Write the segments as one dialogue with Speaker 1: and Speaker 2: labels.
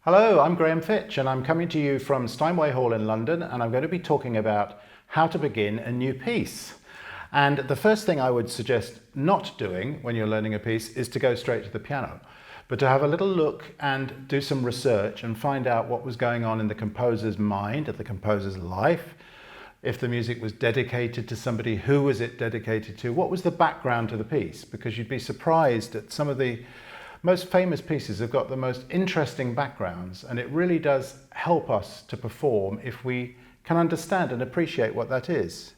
Speaker 1: Hello, I'm Graham Fitch and I'm coming to you from Steinway Hall in London, and I'm going to be talking about how to begin a new piece. And the first thing I would suggest not doing when you're learning a piece is to go straight to the piano, but to have a little look and do some research and find out what was going on in the composer's mind, at the composer's life. If the music was dedicated to somebody, who was it dedicated to? What was the background to the piece? Because you'd be surprised at some of the most famous pieces have got the most interesting backgrounds, and it really does help us to perform if we can understand and appreciate what that is.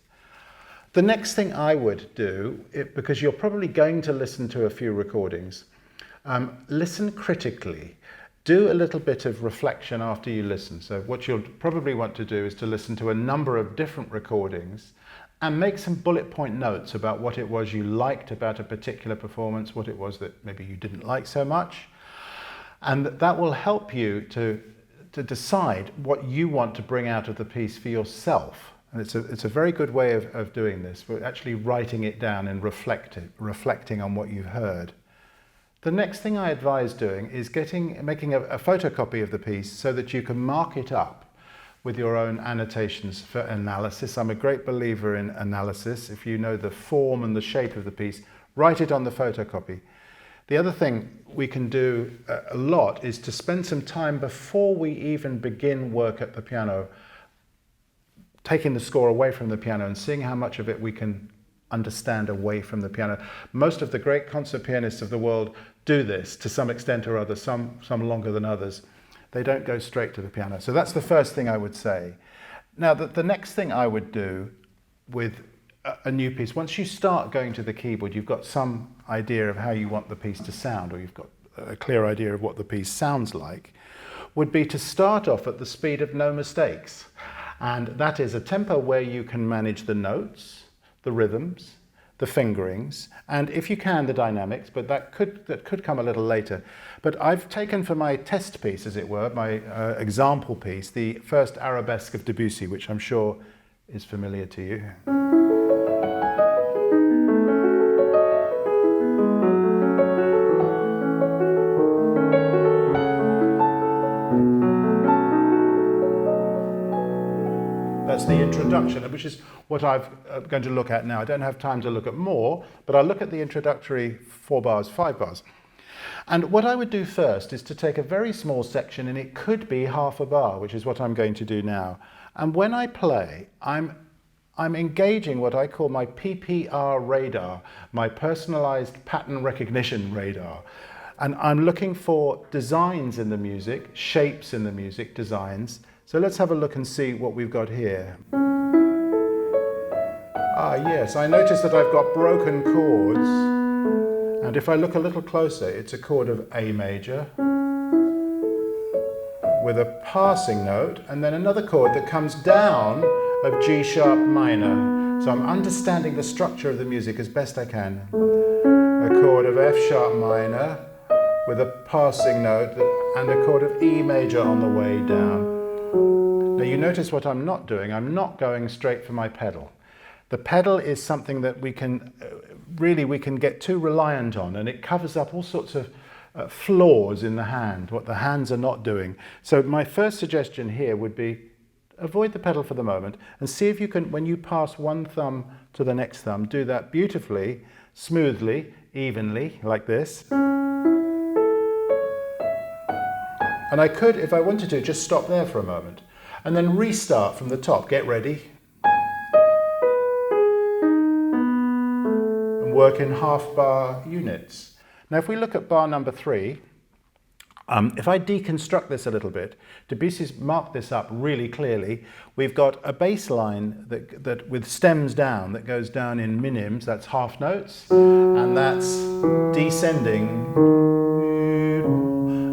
Speaker 1: The next thing I would do, because you're probably going to listen to a few recordings, listen critically. Do a little bit of reflection after you listen. So what you'll probably want to do is to listen to a number of different recordings and make some bullet point notes about what it was you liked about a particular performance, what it was that maybe you didn't like so much. And that will help you to decide what you want to bring out of the piece for yourself. And it's a very good way of doing this, but actually writing it down and reflecting on what you heard. The next thing I advise doing is making a photocopy of the piece so that you can mark it up with your own annotations for analysis. I'm a great believer in analysis. If you know the form and the shape of the piece, write it on the photocopy. The other thing we can do a lot is to spend some time before we even begin work at the piano, taking the score away from the piano and seeing how much of it we can understand away from the piano. Most of the great concert pianists of the world do this to some extent or other, some longer than others. They don't go straight to the piano. So that's the first thing I would say. Now, the next thing I would do with a new piece, once you start going to the keyboard, you've got some idea of how you want the piece to sound, or you've got a clear idea of what the piece sounds like, would be to start off at the speed of no mistakes. And that is a tempo where you can manage the notes, the rhythms, the fingerings, and if you can, the dynamics, but that could come a little later. But I've taken for my test piece, as it were, my example piece, the first arabesque of Debussy, which I'm sure is familiar to you. That's the introduction, which is what I'm going to look at now. I don't have time to look at more, but I'll look at the introductory 4 bars, 5 bars. And what I would do first is to take a very small section, and it could be half a bar, which is what I'm going to do now. And when I play, I'm engaging what I call my PPR radar, my personalized pattern recognition radar. And I'm looking for designs in the music, shapes in the music, designs. So let's have a look and see what we've got here. Ah, yes, I notice that I've got broken chords. And if I look a little closer, it's a chord of A major with a passing note, and then another chord that comes down of G sharp minor. So I'm understanding the structure of the music as best I can. A chord of F sharp minor with a passing note and a chord of E major on the way down. Now you notice what I'm not doing. I'm not going straight for my pedal. The pedal is something that we can get too reliant on, and it covers up all sorts of flaws in the hand, what the hands are not doing. So my first suggestion here would be avoid the pedal for the moment and see if you can, when you pass one thumb to the next thumb, do that beautifully, smoothly, evenly, like this. And I could, if I wanted to, just stop there for a moment and then restart from the top. Get ready. And work in half bar units. Now, if we look at bar number 3, if I deconstruct this a little bit, Debussy's marked this up really clearly. We've got a bass line that with stems down, that goes down in minims, that's half notes, and that's descending.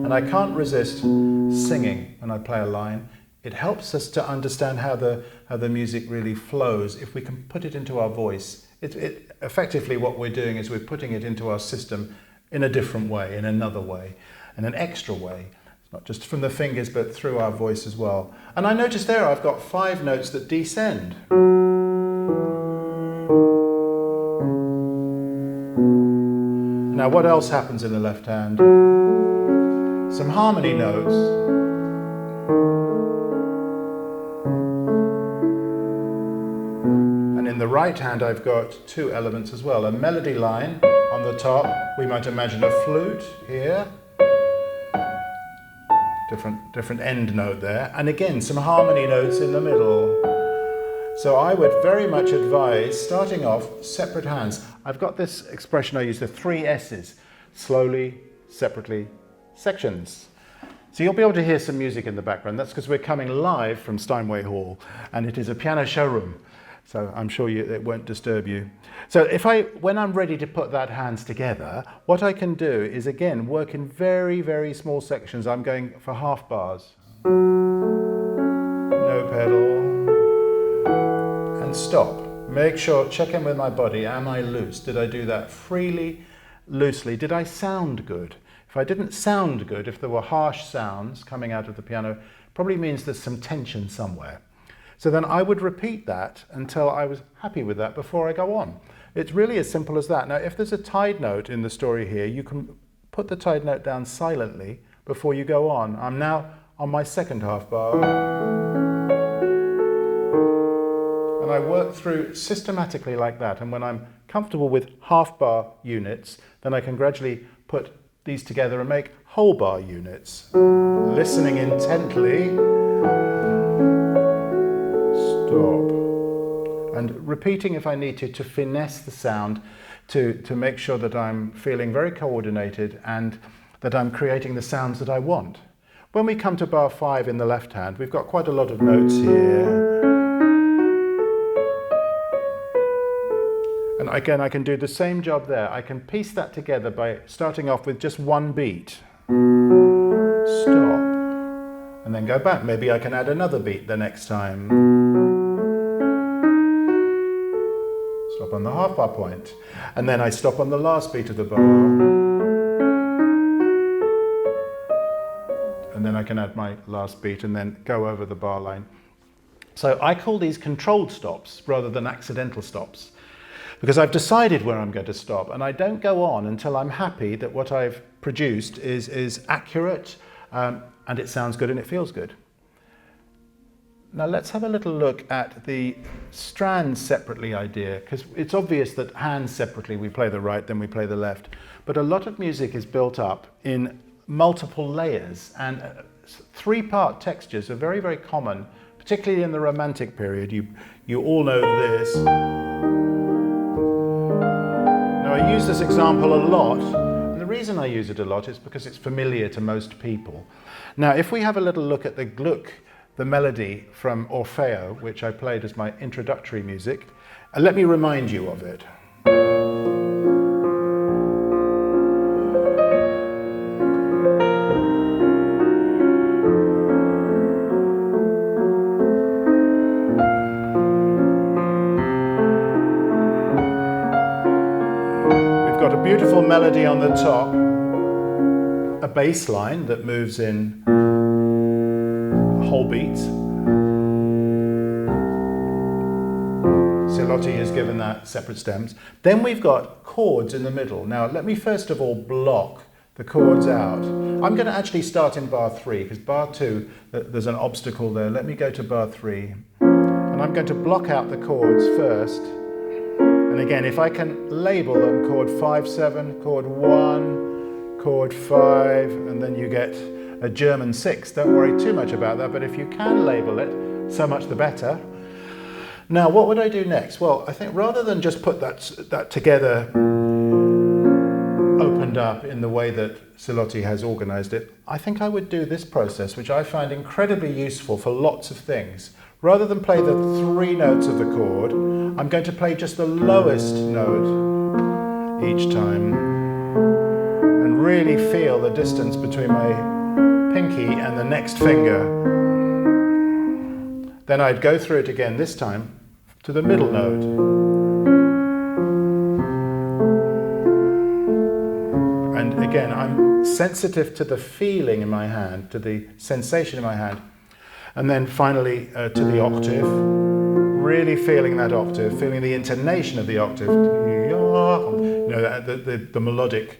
Speaker 1: And I can't resist singing when I play a line. It helps us to understand how the music really flows if we can put it into our voice. Effectively what we're doing is we're putting it into our system in a different way, in another way, in an extra way. It's not just from the fingers but through our voice as well. And I notice there I've got 5 notes that descend. Now what else happens in the left hand? Some harmony notes. in the right hand I've got two elements as well. A melody line on the top, we might imagine a flute here. Different end note there. And again, some harmony notes in the middle. So I would very much advise starting off separate hands. I've got this expression I use, the 3 S's. Slowly, separately, sections. So you'll be able to hear some music in the background. That's because we're coming live from Steinway Hall and it is a piano showroom. So I'm sure it won't disturb you. So when I'm ready to put that hands together, what I can do is again work in very, very small sections. I'm going for half bars. No pedal. And stop. Make sure, check in with my body. Am I loose? Did I do that freely, loosely? Did I sound good? If I didn't sound good, if there were harsh sounds coming out of the piano, probably means there's some tension somewhere. So then I would repeat that until I was happy with that before I go on. It's really as simple as that. Now, if there's a tied note in the story here, you can put the tied note down silently before you go on. I'm now on my second half bar. And I work through systematically like that. And when I'm comfortable with half bar units, then I can gradually put these together and make whole bar units. Listening intently. Stop. And repeating if I need to finesse the sound, to make sure that I'm feeling very coordinated and that I'm creating the sounds that I want. When we come to bar 5 in the left hand, we've got quite a lot of notes here. And again, I can do the same job there. I can piece that together by starting off with just one beat. Stop. And then go back. Maybe I can add another beat the next time. Stop on the half bar point. And then I stop on the last beat of the bar. And then I can add my last beat and then go over the bar line. So I call these controlled stops rather than accidental stops, because I've decided where I'm going to stop and I don't go on until I'm happy that what I've produced is accurate and it sounds good and it feels good. Now let's have a little look at the strands separately idea, because it's obvious that hands separately, we play the right, then we play the left, but a lot of music is built up in multiple layers, and 3-part textures are very, very common, particularly in the Romantic period. You all know this. Now I use this example a lot, and the reason I use it a lot is because it's familiar to most people. Now if we have a little look at the Gluck, the melody from Orfeo, which I played as my introductory music, and let me remind you of it. We've got a beautiful melody on the top, a bass line that moves in whole beats. Silotti has given that separate stems. Then we've got chords in the middle. Now let me first of all block the chords out. I'm going to actually start in bar 3 because bar 2 there's an obstacle there. Let me go to bar 3 and I'm going to block out the chords first. And again, if I can label them, chord 5-7, chord 1, chord 5, and then you get a German 6. Don't worry too much about that, but if you can label it, so much the better. Now, what would I do next? Well, I think rather than just put that together, opened up in the way that Silotti has organized it, I think I would do this process, which I find incredibly useful for lots of things. Rather than play the 3 notes of the chord, I'm going to play just the lowest note each time and really feel the distance between my pinky and the next finger. Then I'd go through it again, this time to the middle note. And again, I'm sensitive to the feeling in my hand, to the sensation in my hand. And then finally to the octave, really feeling that octave, feeling the intonation of the octave, you know, the melodic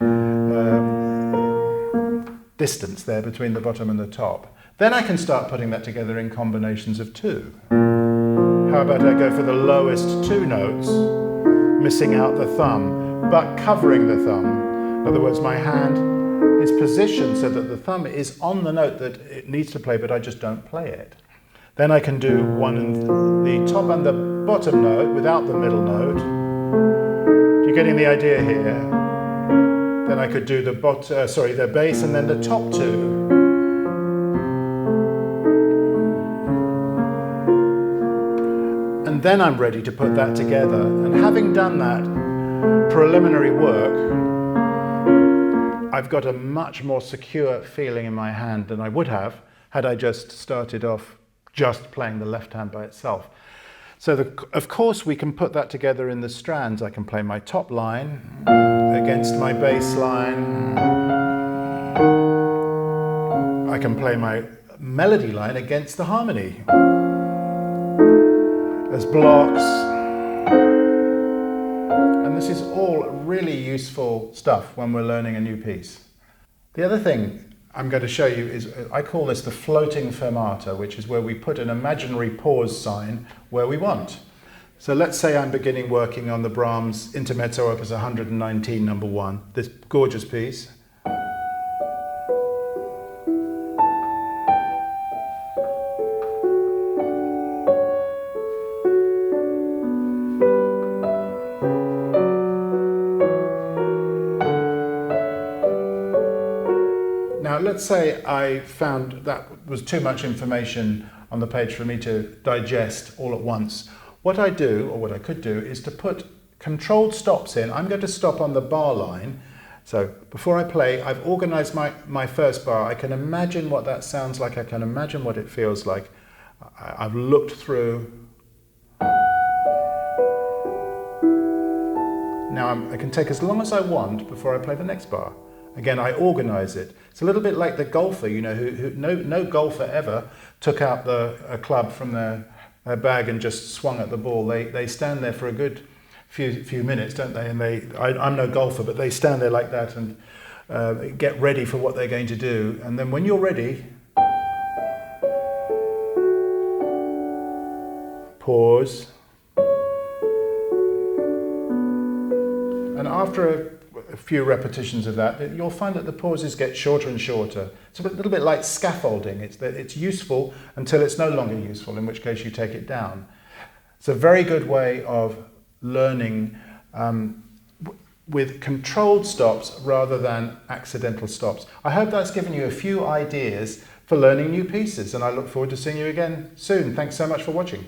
Speaker 1: distance there between the bottom and the top. Then I can start putting that together in combinations of 2. How about I go for the lowest two notes, missing out the thumb, but covering the thumb. In other words, my hand is positioned so that the thumb is on the note that it needs to play, but I just don't play it. Then I can do the top and the bottom note without the middle note. You're getting the idea here. Then I could do the bass and then the top two. And then I'm ready to put that together. And having done that preliminary work, I've got a much more secure feeling in my hand than I would have had I just started off just playing the left hand by itself. So of course we can put that together in the strands. I can play my top line against my bass line. I can play my melody line against the harmony. As blocks. And this is all really useful stuff when we're learning a new piece. The other thing I'm going to show you is, I call this the floating fermata, which is where we put an imaginary pause sign where we want. So let's say I'm beginning working on the Brahms Intermezzo Opus 119, number 1, this gorgeous piece. Now let's say I found that was too much information on the page for me to digest all at once. What I do, or what I could do, is to put controlled stops in. I'm going to stop on the bar line. So before I play, I've organized my first bar. I can imagine what that sounds like. I can imagine what it feels like. I've looked through. Now I can take as long as I want before I play the next bar. Again, I organize it. It's a little bit like the golfer, you know, no golfer ever took out a club from their bag and just swung at the ball. They stand there for a good few minutes, don't they? And I'm no golfer, but they stand there like that and get ready for what they're going to do. And then when you're ready, pause. And after a few repetitions of that, you'll find that the pauses get shorter and shorter. It's a little bit like scaffolding. It's useful until it's no longer useful, in which case you take it down. It's a very good way of learning with controlled stops rather than accidental stops. I hope that's given you a few ideas for learning new pieces, and I look forward to seeing you again soon. Thanks so much for watching.